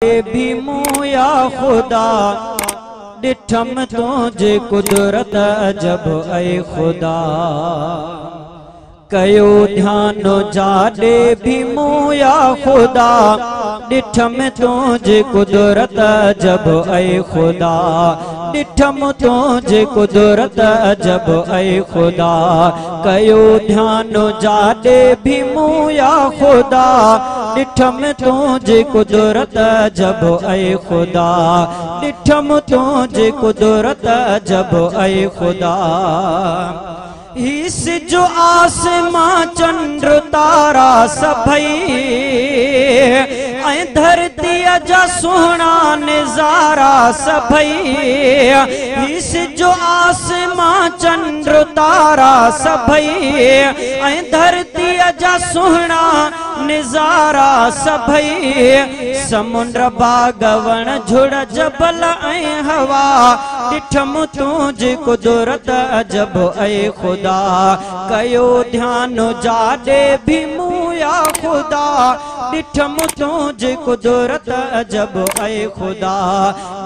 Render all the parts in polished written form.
भी मुया खुदा डिठम तुझे कुदरत अजब ऐ खुदा कयो ध्यान जाडे भी मुया खुदा डिठम तुझे कुदरत अजब ऐ खुदा डिठम तुझे कुदरत अजब ऐ खुदा कयो ध्यान जाडे भी मुया खुदा डिठम तुझे कुदरत अजब ऐ खुदा डिठम तुझे कुदरत अजब ऐ खुदा इस जो आसमां चंद्र तारा सभई ऐं धरती जा सोहना नजारा सभई इस जो आसमां चंद्र तारा सभई ऐं धरती जा सोहना नजारा सभई समुंद्र बागवण झुड़ जबल ऐं हवा डिठम तुझे कुदरत अजब ऐ खुदा कयो ध्यान जाडे भी मुया खुदा डिठम तुझे कुदरत अजब ऐ खुदा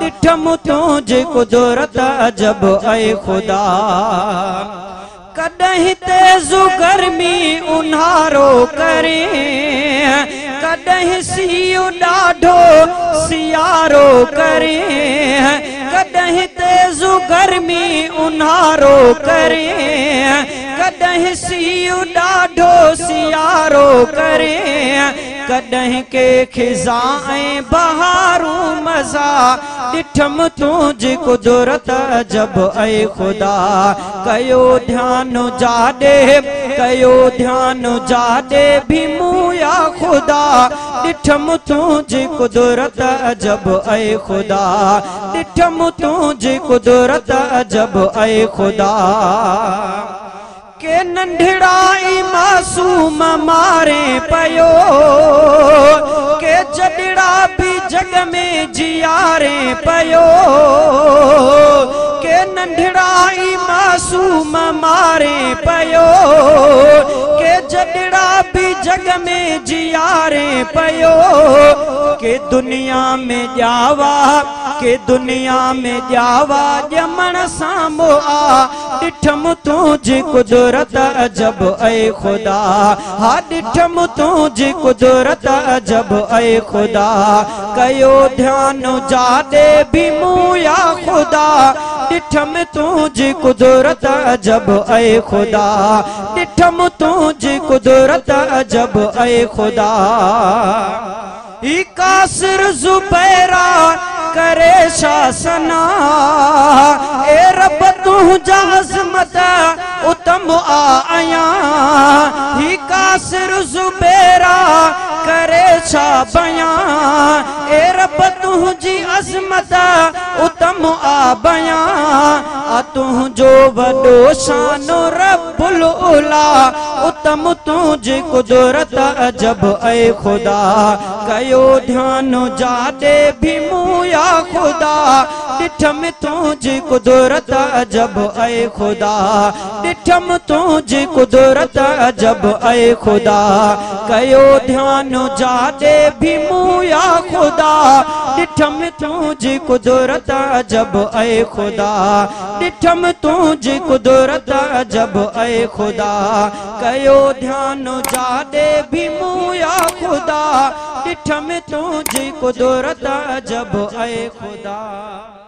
डिठम तुझे कुदरत अजब ऐ खुदा कदहीं तेज़ु गर्मी उन्हारो करे कदहीं सियो ॾाढो सियारो करे कदहीं तेज़ु गर्मी उन्हारो करे कदहीं सियो ॾाढो सियारो करे कदहीं के खिज़ा ऐं बहारूं मज़ा डिठम तुझे कुदरत अजब ऐ खुदा कयो ध्यान जाडे कयो ध्यान जाडे भी मुया खुदा डिठम तुझे कुदरत अजब ऐ खुदा डिठम तुझे कुदरत अजब ऐ खुदा के नंढड़ाई मासूम मारे पयो के जड़ड़ा भी जग में जियारे पयो के नंढड़ाई मासूम मारे पयो के जड़ड़ा भी जग में जियारे पयो के दुनिया में जावा के दुनिया में जावा जमन सामो आ डिठम तुझे कुदरत अजब ऐ खुदा हा डिठम तुझे कुदरत अजब ऐ खुदा कयो ध्यान जाडे भी मुया खुदा डिठम तुझे कुदरत अजब ऐ खुदा डिठम तुझे कुदरत अजब ऐ खुदा कासिर जुबैरा करे शासना ए रब तुझा अज़मत उतम आया ही कासिर जुबैरा करे छा बया ए रब तुझी अज़मत उतम आ बया आ तुझो वडो शान रब्बुल उला उतम तुझे कुदरत अजब ऐ खुदा कयो ध्यान जाडे भी मुया खुदा डिठम तुझे कुदरत अजब ऐ खुदा डिठम तुझे कुदरत अजब ऐ खुदा कयो ध्यान जाडे भी मुया खुदा डिठम तुझे कुदरत अजब ऐ खुदा डिठम तुझे कुदरत अजब ऐ खुदा कयो ध्यान जाडे भी मुया खुदा डिठम तुझे कुदरत अजब ऐ खुदा।